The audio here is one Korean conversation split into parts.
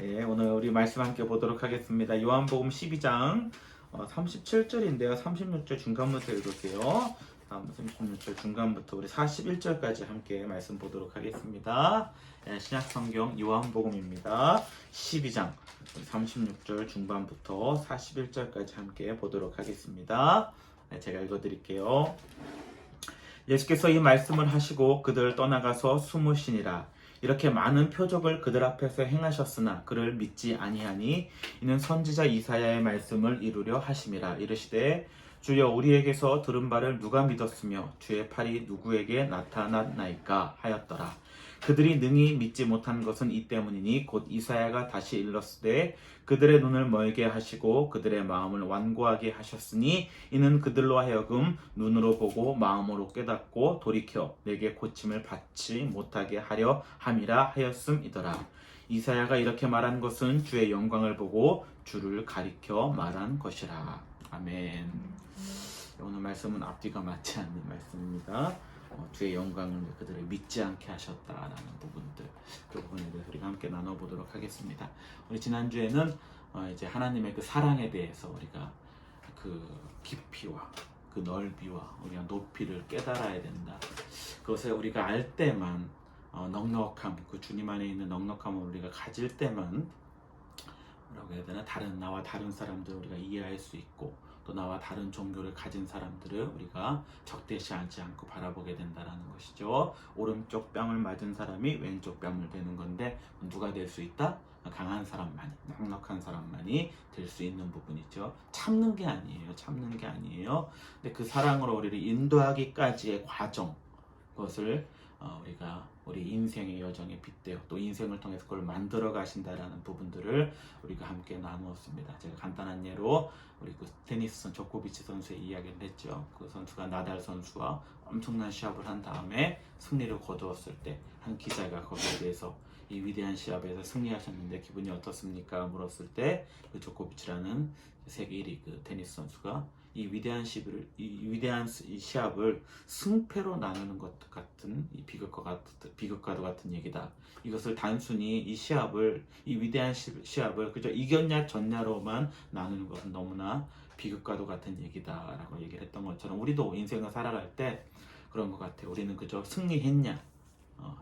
네, 오늘 우리 말씀 함께 보도록 하겠습니다. 요한복음 12장 37절인데요. 36절 중간부터 읽을게요. 36절 중간부터 우리 41절까지 함께 말씀 보도록 하겠습니다. 신약성경 요한복음입니다. 12장 36절 중반부터 41절까지 함께 보도록 하겠습니다. 제가 읽어드릴게요. 예수께서 이 말씀을 하시고 그들 떠나가서 숨으시니라. 이렇게 많은 표적을 그들 앞에서 행하셨으나 그를 믿지 아니하니 이는 선지자 이사야의 말씀을 이루려 하심이라. 이르시되 주여 우리에게서 들은 바를 누가 믿었으며 주의 팔이 누구에게 나타났나이까 하였더라. 그들이 능히 믿지 못한 것은 이 때문이니 곧 이사야가 다시 일렀으되 그들의 눈을 멀게 하시고 그들의 마음을 완고하게 하셨으니 이는 그들로 하여금 눈으로 보고 마음으로 깨닫고 돌이켜 내게 고침을 받지 못하게 하려 함이라 하였음이더라. 이사야가 이렇게 말한 것은 주의 영광을 보고 주를 가리켜 말한 것이라. 아멘. 오늘 말씀은 앞뒤가 맞지 않는 말씀입니다. 주의 영광을 그들을 믿지 않게 하셨다라는 부분들, 그 부분에 대해서 우리가 함께 나눠보도록 하겠습니다. 우리 지난주에는 이제 하나님의 그 사랑에 대해서 우리가 그 깊이와 그 넓이와 우리가 높이를 깨달아야 된다. 그것을 우리가 알 때만 넉넉함, 그 주님 안에 있는 넉넉함을 우리가 가질 때만 뭐라고 해야 되나, 나와 다른 사람들을 우리가 이해할 수 있고 또 나와 다른 종교를 가진 사람들을 우리가 적대시하지 않고 바라보게 된다는 것이죠. 오른쪽 뺨을 맞은 사람이 왼쪽 뺨을 대는 건데 누가 될 수 있다? 강한 사람만이, 넉넉한 사람만이 될 수 있는 부분이죠. 참는 게 아니에요. 참는 게 아니에요. 근데 그 사랑으로 우리를 인도하기까지의 과정, 그것을 우리가 우리 인생의 여정에 빗대어 또 인생을 통해서 그걸 만들어 가신다라는 부분들을 우리가 함께 나누었습니다. 제가 간단한 예로 우리 그 테니스 선 조코비치 선수의 이야기를 했죠. 그 선수가 나달 선수와 엄청난 시합을 한 다음에 승리를 거두었을 때 한 기자가 거기에 대해서 이 위대한 시합에서 승리하셨는데 기분이 어떻습니까? 물었을 때 그 조코비치라는 세계 1위 그 테니스 선수가 이 위대한 시합을 승패로 나누는 것 같은 이 비극과도 같은 얘기다. 이것을 단순히 이 위대한 시합을 그저 이겼냐 졌냐로만 나누는 것은 너무나 비극과도 같은 얘기다라고 얘기를 했던 것처럼 우리도 인생을 살아갈 때 그런 것 같아요. 우리는 그저 승리했냐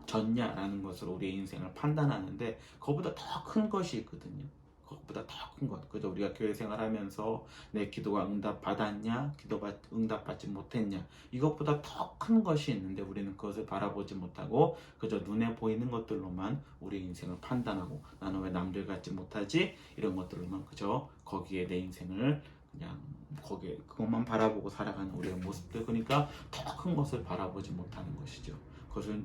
졌냐라는 것으로 우리의 인생을 판단하는데 그거보다 더 큰 것이 있거든요. 그것보다 더 큰 것. 그저 우리가 교회 생활하면서 내 기도가 응답받았냐, 응답받지 못했냐, 이것보다 더 큰 것이 있는데 우리는 그것을 바라보지 못하고 그저 눈에 보이는 것들로만 우리 인생을 판단하고 나는 왜 남들 같지 못하지? 이런 것들로만 그저 거기에 내 인생을 그냥 거기에 그것만 바라보고 살아가는 우리의 모습들. 그러니까 더 큰 것을 바라보지 못하는 것이죠.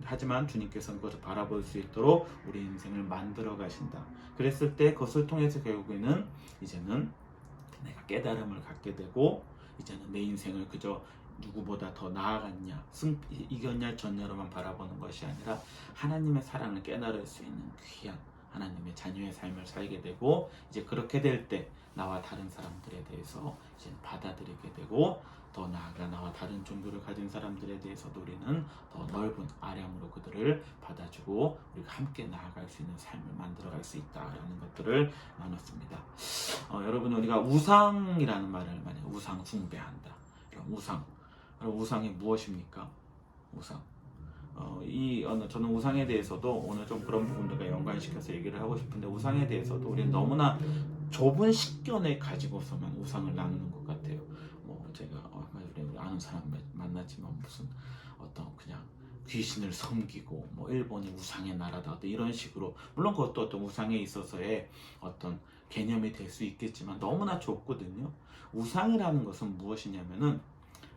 하지만 주님께서는 그것을 바라볼 수 있도록 우리 인생을 만들어 가신다. 그랬을 때 그것을 통해서 결국에는 이제는 내가 깨달음을 갖게 되고 이제는 내 인생을 그저 누구보다 더 나아갔냐, 이겼냐, 졌냐로만 바라보는 것이 아니라 하나님의 사랑을 깨달을 수 있는 귀한 하나님의 자녀의 삶을 살게 되고 이제 그렇게 될 때 나와 다른 사람들에 대해서 이제 받아들이게 되고 더 나아가 나와 다른 종교를 가진 사람들에 대해서도 우리는 더 넓은 아량으로 그들을 받아주고 우리가 함께 나아갈 수 있는 삶을 만들어갈 수 있다라는 것들을 나눴습니다. 여러분 우리가 우상이라는 말을 많이 해요. 우상 숭배한다. 우상이 무엇입니까? 우상. 저는 우상에 대해서도 오늘 좀 그런 부분들과 연관시켜서 얘기를 하고 싶은데 우상에 대해서도 우리는 너무나 좁은 식견을 가지고서만 우상을 나누는 것 같아요. 제가 우리 아는 사람 만났지만 무슨 어떤 그냥 귀신을 섬기고 일본이 우상의 나라다 이런 식으로 물론 그것도 어떤 우상에 있어서의 어떤 개념이 될 수 있겠지만 너무나 좁거든요. 우상이라는 것은 무엇이냐면은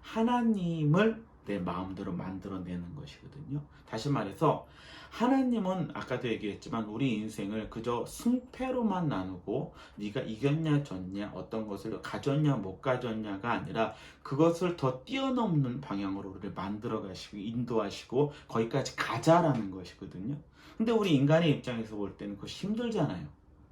하나님을 내 마음대로 만들어내는 것이거든요. 다시 말해서 하나님은 아까도 얘기했지만 우리 인생을 그저 승패로만 나누고 네가 이겼냐 졌냐 어떤 것을 가졌냐 못 가졌냐가 아니라 그것을 더 뛰어넘는 방향으로 우리를 만들어 가시고 인도하시고 거기까지 가자라는 것이거든요. 근데 우리 인간의 입장에서 볼 때는 그것이 힘들잖아요.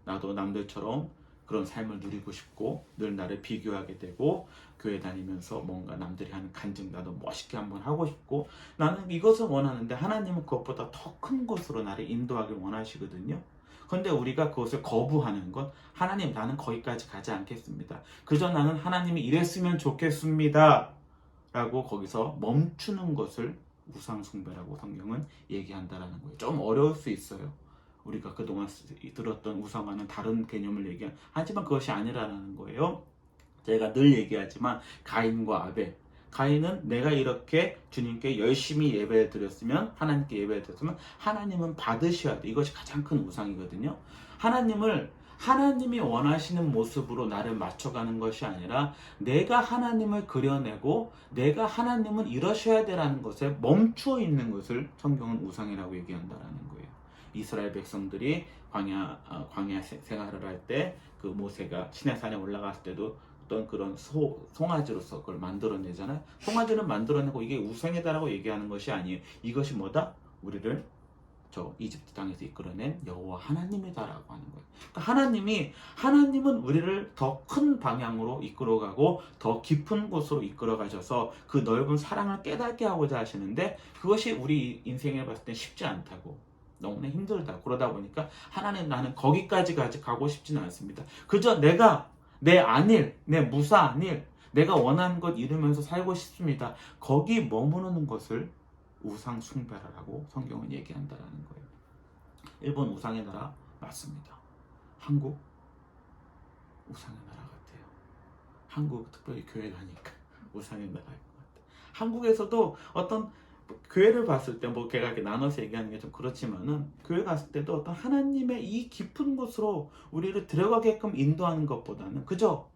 나도 남들처럼 그런 삶을 누리고 싶고 늘 나를 비교하게 되고 교회 다니면서 뭔가 남들이 하는 간증 나도 멋있게 한번 하고 싶고 나는 이것을 원하는데 하나님은 그것보다 더 큰 것으로 나를 인도하길 원하시거든요. 그런데 우리가 그것을 거부하는 것, 하나님 나는 거기까지 가지 않겠습니다. 그저 나는 하나님이 이랬으면 좋겠습니다. 라고 거기서 멈추는 것을 우상숭배라고 성경은 얘기한다라는 거예요. 좀 어려울 수 있어요. 우리가 그동안 들었던 우상과는 다른 개념을 하지만 그것이 아니라는 거예요. 제가 늘 얘기하지만 가인과 아벨, 가인은 내가 이렇게 주님께 열심히 예배를 드렸으면, 하나님께 예배를 드렸으면 하나님은 받으셔야 돼. 이것이 가장 큰 우상이거든요. 하나님이 원하시는 모습으로 나를 맞춰가는 것이 아니라 내가 하나님을 그려내고 내가 하나님은 이러셔야 되라는 것에 멈추어 있는 것을 성경은 우상이라고 얘기한다라는 거예요. 이스라엘 백성들이 광야 생활을 할 때 그 모세가 시내산에 올라갔을 때도 어떤 그런 송아지로서 그걸 만들어내잖아요. 송아지는 만들어내고 이게 우상이다라고 얘기하는 것이 아니에요. 이것이 뭐다? 우리를 저 이집트 땅에서 이끌어낸 여호와 하나님이다라고 하는 거예요. 그러니까 하나님은 우리를 더 큰 방향으로 이끌어가고 더 깊은 곳으로 이끌어가셔서 그 넓은 사랑을 깨닫게 하고자 하시는데 그것이 우리 인생에 봤을 때 쉽지 않다고, 너무나 힘들다. 그러다 보니까 하나님 나는 거기까지 가고 싶지는 않습니다. 그저 내가 내 안일, 내 무사한 일, 내가 원하는 것 이루면서 살고 싶습니다. 거기 머무르는 것을 우상 숭배라고 성경은 얘기한다라는 거예요. 일본 우상의 나라 맞습니다. 한국 우상의 나라 같아요. 한국 특별히 교회 가니까 우상의 나라일 것 같아요. 한국에서도 어떤 교회를 봤을 때 뭐 걔가 이렇게 나눠서 얘기하는 게 좀 그렇지만은 교회 갔을 때도 어떤 하나님의 이 깊은 곳으로 우리를 들어가게끔 인도하는 것보다는 그저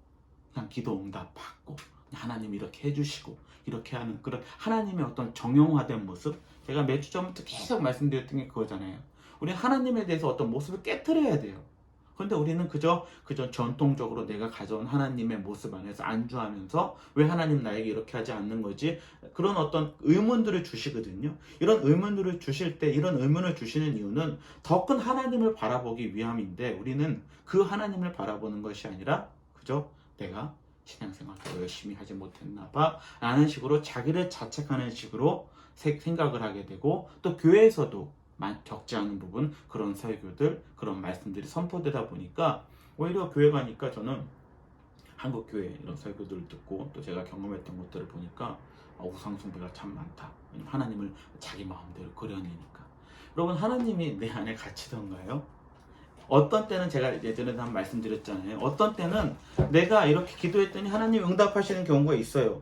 그냥 기도 응답 받고 하나님 이렇게 해주시고 이렇게 하는 그런 하나님의 어떤 정형화된 모습, 제가 몇 주 전부터 계속 말씀드렸던 게 그거잖아요. 우리 하나님에 대해서 어떤 모습을 깨트려야 돼요. 그런데 우리는 그저 전통적으로 내가 가져온 하나님의 모습 안에서 안주하면서 왜 하나님 나에게 이렇게 하지 않는 거지? 그런 어떤 의문들을 주시거든요. 이런 의문들을 주실 때, 이런 의문을 주시는 이유는 더 큰 하나님을 바라보기 위함인데 우리는 그 하나님을 바라보는 것이 아니라 그저 내가 신앙생활 더 열심히 하지 못했나 봐 라는 식으로 자기를 자책하는 식으로 생각을 하게 되고, 또 교회에서도 적지 않은 부분 그런 설교들, 그런 말씀들이 선포되다 보니까 오히려 교회 가니까 저는 한국 교회 이런 설교들을 듣고 또 제가 경험했던 것들을 보니까 우상 숭배가 참 많다. 하나님을 자기 마음대로 그려내니까. 여러분, 하나님이 내 안에 갇히던가요? 어떤 때는 제가 예전에 한번 말씀드렸잖아요. 어떤 때는 내가 이렇게 기도했더니 하나님 응답하시는 경우가 있어요.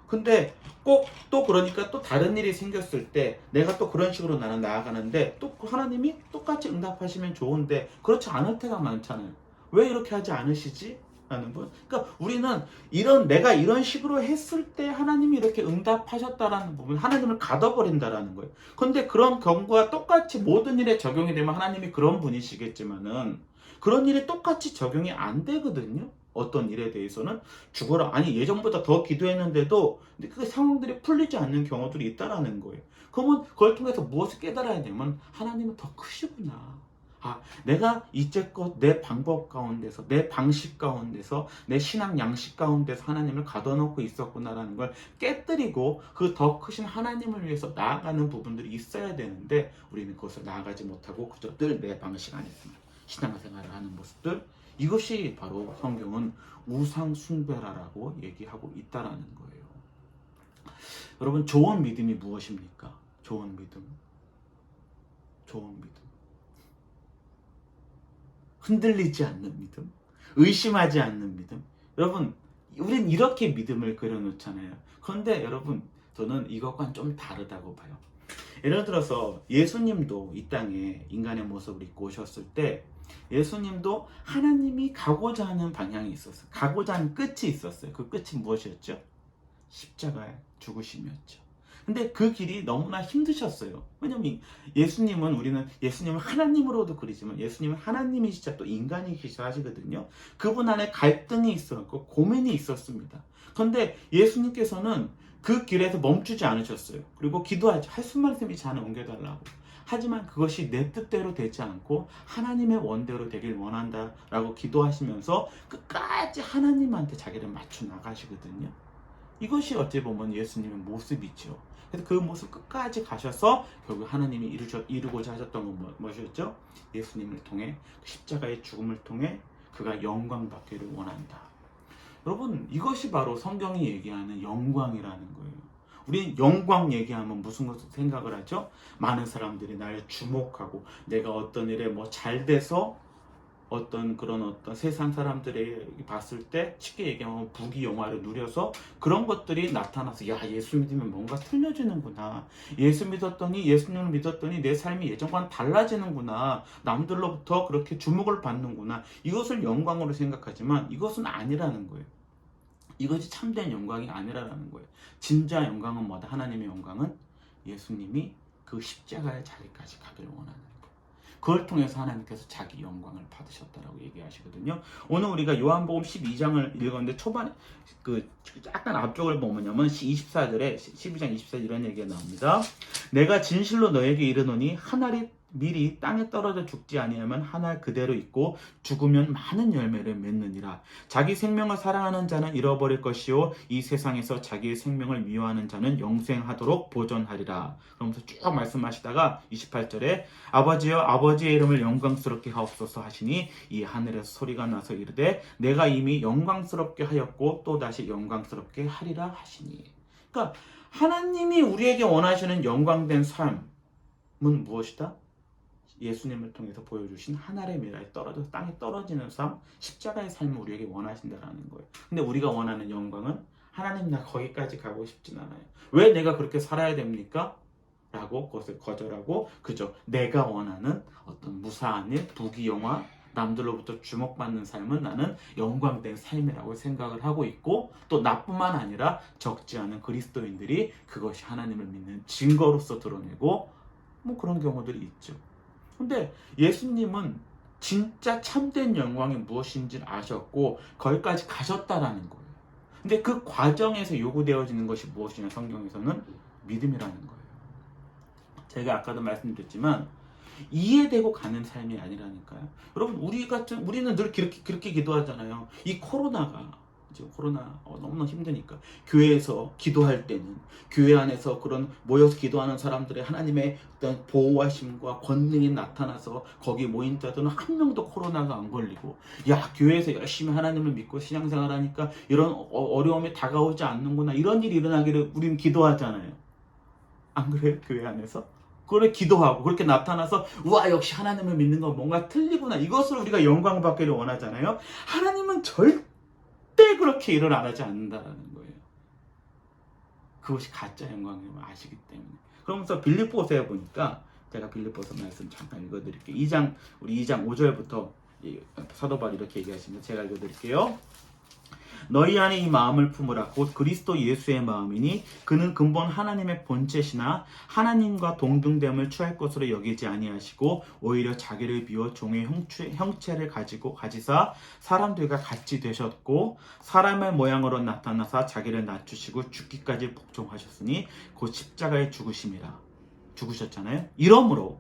근데 꼭 또 그러니까 또 다른 일이 생겼을 때 내가 또 그런 식으로 나는 나아가는데 또 하나님이 똑같이 응답하시면 좋은데 그렇지 않을 때가 많잖아요. 왜 이렇게 하지 않으시지? 라는 분. 그러니까 우리는 내가 이런 식으로 했을 때 하나님이 이렇게 응답하셨다라는 부분, 하나님을 가둬버린다라는 거예요. 근데 그런 경우가 똑같이 모든 일에 적용이 되면 하나님이 그런 분이시겠지만은 그런 일이 똑같이 적용이 안 되거든요. 어떤 일에 대해서는 죽어라. 아니 예전보다 더 기도했는데도 그 상황들이 풀리지 않는 경우들이 있다라는 거예요. 그러면 그걸 통해서 무엇을 깨달아야 되면 하나님은 더 크시구나. 내가 이제껏 내 방법 가운데서, 내 방식 가운데서, 내 신앙 양식 가운데서 하나님을 가둬놓고 있었구나라는 걸 깨뜨리고 그 더 크신 하나님을 위해서 나아가는 부분들이 있어야 되는데 우리는 그것을 나아가지 못하고 그저 늘 내 방식 안에서만 신앙생활을 하는 모습들, 이것이 바로 성경은 우상 숭배라라고 얘기하고 있다라는 거예요. 여러분, 좋은 믿음이 무엇입니까? 좋은 믿음. 흔들리지 않는 믿음, 의심하지 않는 믿음. 여러분, 우린 이렇게 믿음을 그려놓잖아요. 그런데 여러분, 저는 이것과는 좀 다르다고 봐요. 예를 들어서 예수님도 이 땅에 인간의 모습을 입고 오셨을 때 예수님도 하나님이 가고자 하는 방향이 있었어요. 가고자 하는 끝이 있었어요. 그 끝이 무엇이었죠? 십자가의 죽으심이었죠. 근데 그 길이 너무나 힘드셨어요. 왜냐면 우리는 예수님을 하나님으로도 그리지만 예수님은 하나님이시자 또 인간이시자 하시거든요. 그분 안에 갈등이 있었고 고민이 있었습니다. 그런데 예수님께서는 그 길에서 멈추지 않으셨어요. 그리고 기도하죠. 할 말씀이 잔을 옮겨달라고. 하지만 그것이 내 뜻대로 되지 않고 하나님의 원대로 되길 원한다라고 기도하시면서 끝까지 하나님한테 자기를 맞춰 나가시거든요. 이것이 어찌 보면 예수님의 모습이죠. 그래서 그 모습 끝까지 가셔서 결국 하나님이 이루고자 하셨던 건 무엇이었죠? 예수님을 통해 십자가의 죽음을 통해 그가 영광 받기를 원한다. 여러분, 이것이 바로 성경이 얘기하는 영광이라는 거예요. 우리는 영광 얘기하면 무슨 것을 생각을 하죠? 많은 사람들이 나를 주목하고 내가 어떤 일에 잘 돼서 어떤 세상 사람들이 봤을 때 쉽게 얘기하면 부귀영화를 누려서 그런 것들이 나타나서 야, 예수 믿으면 뭔가 틀려지는구나. 예수님을 믿었더니 내 삶이 예전과는 달라지는구나. 남들로부터 그렇게 주목을 받는구나. 이것을 영광으로 생각하지만 이것은 아니라는 거예요. 이것이 참된 영광이 아니라는 거예요. 진짜 영광은 뭐다? 하나님의 영광은 예수님이 그 십자가의 자리까지 가기를 원하는 거예요. 그걸 통해서 하나님께서 자기 영광을 받으셨다라고 얘기하시거든요. 오늘 우리가 요한복음 12장을 읽었는데 초반에 약간 앞쪽을 보면요, 24절에 12장 24절 이런 얘기가 나옵니다. 내가 진실로 너에게 이르노니 한 알이 밀이 땅에 떨어져 죽지 아니하면 한 알 그대로 있고 죽으면 많은 열매를 맺느니라. 자기 생명을 사랑하는 자는 잃어버릴 것이요 이 세상에서 자기의 생명을 미워하는 자는 영생하도록 보존하리라. 그러면서 쭉 말씀하시다가 28절에 아버지여 아버지의 이름을 영광스럽게 하옵소서 하시니 이 하늘에서 소리가 나서 이르되 내가 이미 영광스럽게 하였고 또다시 영광스럽게 하리라 하시니. 그러니까 하나님이 우리에게 원하시는 영광된 삶은 무엇이다? 예수님을 통해서 보여주신 하늘의 미라에 떨어져서 땅에 떨어지는 삶, 십자가의 삶을 우리에게 원하신다라는 거예요. 근데 우리가 원하는 영광은 하나님 나 거기까지 가고 싶진 않아요. 왜 내가 그렇게 살아야 됩니까? 라고 그것을 거절하고 그저 내가 원하는 어떤 무사한 일, 부귀영화, 남들로부터 주목받는 삶은 나는 영광된 삶이라고 생각을 하고 있고 또 나뿐만 아니라 적지 않은 그리스도인들이 그것이 하나님을 믿는 증거로서 드러내고 그런 경우들이 있죠. 근데 예수님은 진짜 참된 영광이 무엇인지 아셨고 거기까지 가셨다라는 거예요. 근데 그 과정에서 요구되어지는 것이 무엇이냐, 성경에서는 믿음이라는 거예요. 제가 아까도 말씀드렸지만 이해되고 가는 삶이 아니라니까요. 여러분, 우리는 늘 그렇게 기도하잖아요. 이 코로나가 지금 너무나 힘드니까 교회에서 기도할 때는 교회 안에서 그런 모여서 기도하는 사람들의 하나님의 어떤 보호하심과 권능이 나타나서 거기 모인 자들은 한 명도 코로나가 안 걸리고, 야, 교회에서 열심히 하나님을 믿고 신앙생활하니까 이런 어려움이 다가오지 않는구나, 이런 일이 일어나기를 우리는 기도하잖아요. 안 그래요? 교회 안에서? 그걸 기도하고 그렇게 나타나서 우와, 역시 하나님을 믿는 건 뭔가 틀리구나, 이것을 우리가 영광 받기를 원하잖아요. 하나님은 절대 그렇게 일을 안 하지 않는다라는 거예요. 그것이 가짜 영광임을 아시기 때문에. 그러면서 빌립보서에 보니까 제가 빌립보서 말씀 잠깐 읽어드릴게요. 2장 5절부터 사도 바울이 이렇게 얘기하십니다. 제가 읽어드릴게요. 너희 안에 이 마음을 품으라. 곧 그리스도 예수의 마음이니 그는 근본 하나님의 본체시나 하나님과 동등됨을 취할 것으로 여기지 아니하시고 오히려 자기를 비워 종의 형체를 가지사 사람들과 같이 되셨고 사람의 모양으로 나타나사 자기를 낮추시고 죽기까지 복종하셨으니 곧 십자가에 죽으셨잖아요. 이러므로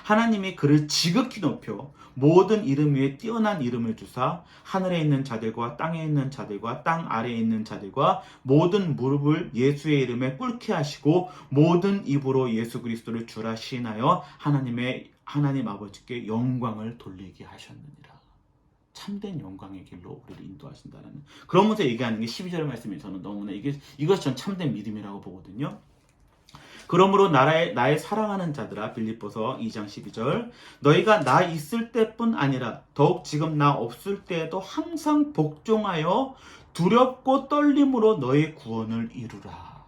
하나님이 그를 지극히 높여 모든 이름 위에 뛰어난 이름을 주사 하늘에 있는 자들과 땅에 있는 자들과 땅 아래에 있는 자들과 모든 무릎을 예수의 이름에 꿇게 하시고 모든 입으로 예수 그리스도를 주라 시인하여 하나님 아버지께 영광을 돌리게 하셨느니라. 참된 영광의 길로 우리를 인도하신다는, 그러면서 얘기하는 게 12절 말씀이 저는 너무나 이것이 전 참된 믿음이라고 보거든요. 그러므로 나의 사랑하는 자들아, 빌립보서 2장 12절, 너희가 나 있을 때뿐 아니라 더욱 지금 나 없을 때에도 항상 복종하여 두렵고 떨림으로 너의 구원을 이루라.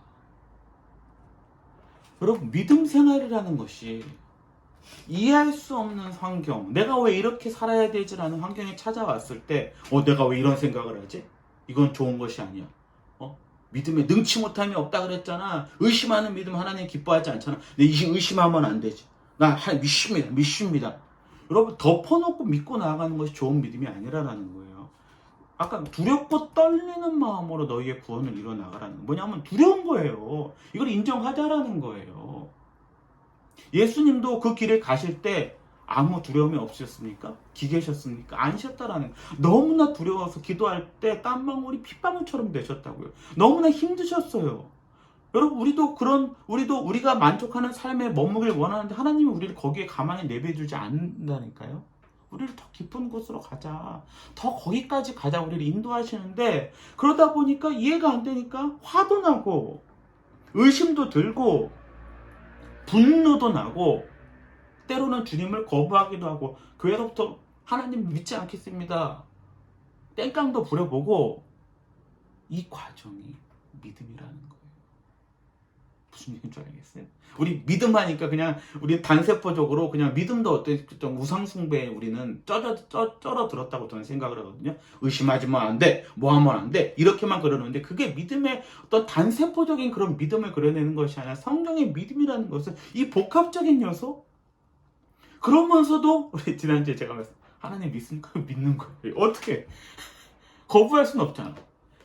여러분, 믿음 생활이라는 것이 이해할 수 없는 환경, 내가 왜 이렇게 살아야 되지라는 환경이 찾아왔을 때 내가 왜 이런 생각을 하지? 이건 좋은 것이 아니야. 믿음에 능치 못함이 없다 그랬잖아. 의심하는 믿음 하나님 기뻐하지 않잖아. 근데 의심하면 안 되지. 나 믿습니다. 여러분, 덮어놓고 믿고 나아가는 것이 좋은 믿음이 아니라는 거예요. 아까 두렵고 떨리는 마음으로 너희의 구원을 이뤄 나가라는 거. 뭐냐면 두려운 거예요. 이걸 인정하자라는 거예요. 예수님도 그 길을 가실 때 아무 두려움이 없으셨습니까? 기계셨습니까? 아니셨다라는, 너무나 두려워서 기도할 때 땀방울이 핏방울처럼 되셨다고요. 너무나 힘드셨어요. 여러분, 우리도 우리가 만족하는 삶에 머무길 원하는데 하나님이 우리를 거기에 가만히 내버려두지 않는다니까요. 우리를 더 깊은 곳으로 가자, 더 거기까지 가자, 우리를 인도하시는데, 그러다 보니까 이해가 안 되니까 화도 나고 의심도 들고 분노도 나고 때로는 주님을 거부하기도 하고 교회로부터 하나님 믿지 않겠습니다 땡깡도 부려보고. 이 과정이 믿음이라는 거예요. 무슨 얘기인 줄 알겠어요? 우리 믿음 하니까 그냥 우리 단세포적으로 그냥 믿음도 어떤 좀 우상숭배에 우리는 쩔어 들었다고 저는 생각을 하거든요. 의심하지만 안 돼, 뭐 하면 안 돼, 이렇게만 그러는데 그게 믿음의 어떤 단세포적인 그런 믿음을 그려내는 것이 아니라 성령의 믿음이라는 것은 이 복합적인 요소. 그러면서도 우리 지난주에 제가 말했어요. 하나님 믿습니까? 믿는 거예요. 어떻게 거부할 수는 없잖아.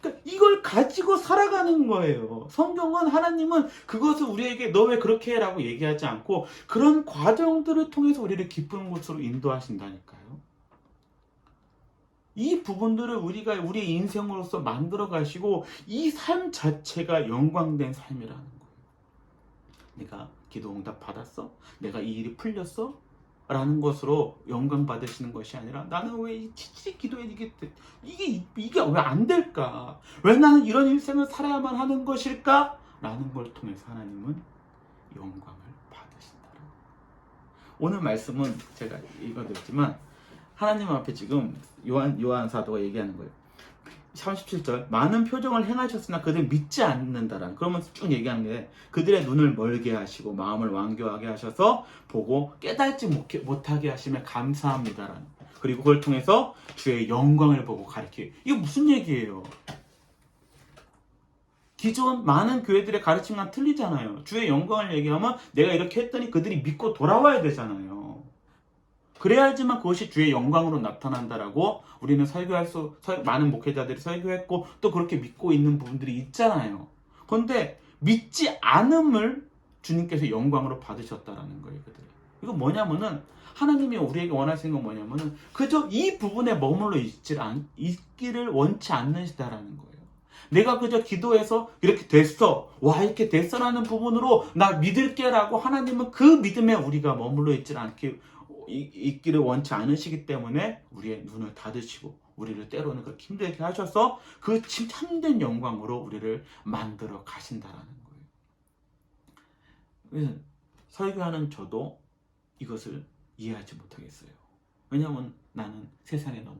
그러니까 이걸 가지고 살아가는 거예요. 성경은, 하나님은 그것을 우리에게 너 왜 그렇게 해? 라고 얘기하지 않고 그런 과정들을 통해서 우리를 기쁜 곳으로 인도하신다니까요. 이 부분들을 우리가 우리의 인생으로서 만들어 가시고 이 삶 자체가 영광된 삶이라는 거예요. 내가 기도 응답 받았어? 내가 이 일이 풀렸어? 라는 것으로 영광 받으시는 것이 아니라 나는 왜 치치 기도해 이게 왜 안 될까? 왜 나는 이런 인생을 살아야만 하는 것일까? 라는 걸 통해서 하나님은 영광을 받으신다. 오늘 말씀은 제가 읽어드렸지만 하나님 앞에 지금 요한 사도가 얘기하는 거예요. 37절, 많은 표정을 행하셨으나 그들 믿지 않는다라는, 그러면서 쭉 얘기하는데 그들의 눈을 멀게 하시고 마음을 완고하게 하셔서 보고 깨닫지 못하게 하시며 감사합니다라는, 그리고 그걸 통해서 주의 영광을 보고 가르치기. 이게 무슨 얘기예요? 기존 많은 교회들의 가르침과 틀리잖아요. 주의 영광을 얘기하면 내가 이렇게 했더니 그들이 믿고 돌아와야 되잖아요. 그래야지만 그것이 주의 영광으로 나타난다라고 우리는 많은 목회자들이 설교했고 또 그렇게 믿고 있는 부분들이 있잖아요. 그런데 믿지 않음을 주님께서 영광으로 받으셨다라는 거예요. 이거 뭐냐면은 하나님이 우리에게 원하시는 건 뭐냐면은 그저 이 부분에 머물러 있기를 원치 않으시다라는 거예요. 내가 그저 기도해서 이렇게 됐어, 와 이렇게 됐어라는 부분으로 나 믿을게라고 하나님은 그 믿음에 우리가 머물러 있기를 원치 않으시기 때문에 우리의 눈을 닫으시고 우리를 때로는 그렇게 힘들게 하셔서 그 참된 영광으로 우리를 만들어 가신다라는 거예요. 설교하는 저도 이것을 이해하지 못하겠어요. 왜냐하면 나는 세상에 너무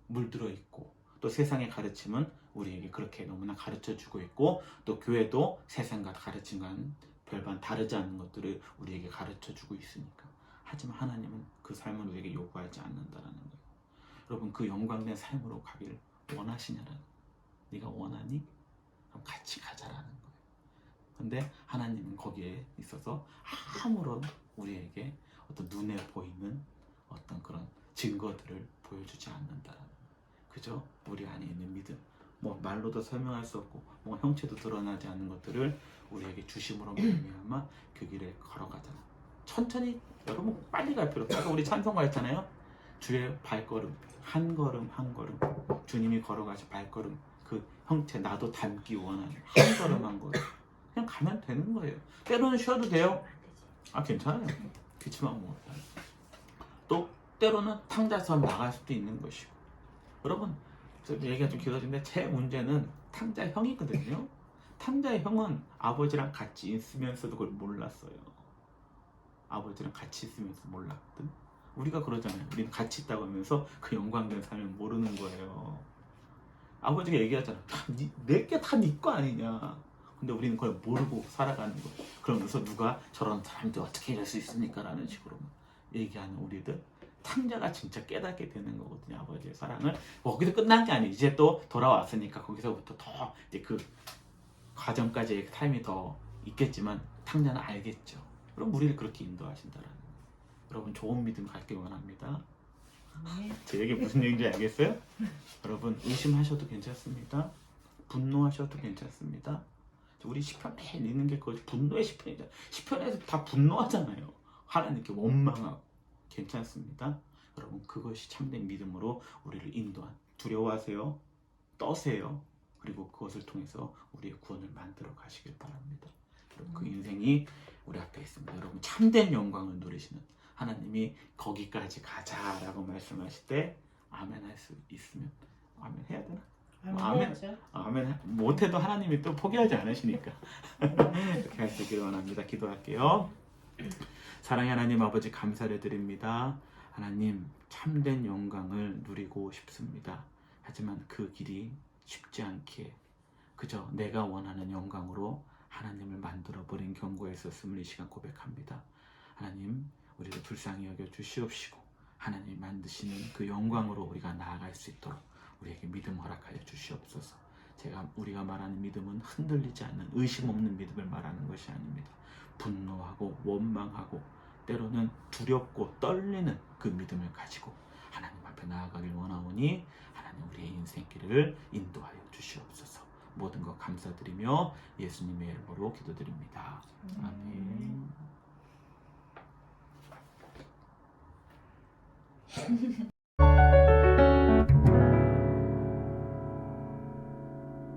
물들어 있고 또 세상의 가르침은 우리에게 그렇게 너무나 가르쳐주고 있고 또 교회도 세상과 가르침과는 별반 다르지 않은 것들을 우리에게 가르쳐주고 있으니까. 하지만 하나님은 그 삶을 우리에게 요구하지 않는다라는 거예요. 여러분, 그 영광된 삶으로 가기를 원하시냐라는, 네가 원하니? 그럼 같이 가자라는 거예요. 근데 하나님은 거기에 있어서 아무런 우리에게 어떤 눈에 보이는 어떤 그런 증거들을 보여주지 않는다라는 거예요. 그저 우리 안에 있는 믿음, 뭐 말로도 설명할 수 없고 뭐 형체도 드러나지 않는 것들을 우리에게 주심으로 말미암아 그 길에 걸어가자. 천천히, 여러분 빨리 갈 필요 없어요. 아까 우리 찬송가 했잖아요. 주의 발걸음 한 걸음 한 걸음, 주님이 걸어가신 발걸음 그 형체 나도 닮기 원하는 한 걸음 한 걸음 그냥 가면 되는 거예요. 때로는 쉬어도 돼요. 아 괜찮아요. 그렇지만 뭐 또 때로는 탕자에서 나갈 수도 있는 것이고. 여러분 얘기가 좀 길어지는데 제 문제는 탕자의 형이거든요. 탕자의 형은 아버지랑 같이 있으면서도 그걸 몰랐어요. 아버지랑 같이 있으면서 몰랐거든. 우리가 그러잖아요. 우리는 같이 있다고 하면서 그 영광된 삶을 모르는 거예요. 아버지가 얘기하잖아. 내게 다 네 거 아니냐. 근데 우리는 그걸 모르고 살아가는 거예요. 그러면서 누가 저런 사람들 어떻게 이럴 수 있습니까? 라는 식으로 얘기하는 우리들. 탕자가 진짜 깨닫게 되는 거거든요. 아버지의 사랑을. 거기서 끝난 게 아니에요. 이제 또 돌아왔으니까 거기서부터 더 이제 그 과정까지의 타임이 더 있겠지만 탕자는 알겠죠. 그럼 우리를 그렇게 인도하신다라는 거예요. 여러분 좋은 믿음 갖길 원합니다. 제 얘기 무슨 얘기인지 알겠어요? 여러분 의심하셔도 괜찮습니다. 분노하셔도 괜찮습니다. 우리 시편 매일 읽는 게 그거지. 분노의 시편이잖아요. 시편에서 다 분노하잖아요. 하나님께 원망하고. 괜찮습니다. 여러분 그것이 참된 믿음으로 우리를 인도한. 두려워하세요? 떠세요? 그리고 그것을 통해서 우리의 구원을 만들어 가시길 바랍니다. 여러분, 그 인생이 우리 앞에 있습니다. 여러분, 참된 영광을 누리시는 하나님이 거기까지 가자라고 말씀하실 때 아멘 할 수 있으면 아멘 해야 되나? 아멘. 해야죠. 아멘. 못해도 하나님이 또 포기하지 않으시니까 이렇게 할 수 있기를 원합니다. 기도할게요. 사랑의 하나님 아버지, 감사를 드립니다. 하나님, 참된 영광을 누리고 싶습니다. 하지만 그 길이 쉽지 않기에 그저 내가 원하는 영광으로 하나님을 만들어버린 경우가 있었음을 이 시간 고백합니다. 하나님, 우리를 불쌍히 여겨 주시옵시고 하나님 만드시는 그 영광으로 우리가 나아갈 수 있도록 우리에게 믿음 허락하여 주시옵소서. 우리가 말하는 믿음은 흔들리지 않는 의심 없는 믿음을 말하는 것이 아닙니다. 분노하고 원망하고 때로는 두렵고 떨리는 그 믿음을 가지고 하나님 앞에 나아가길 원하오니 하나님 우리의 인생길을 인도하여 주시옵소서. 모든 것 감사드리며 예수님의 이름으로 기도드립니다. 아멘.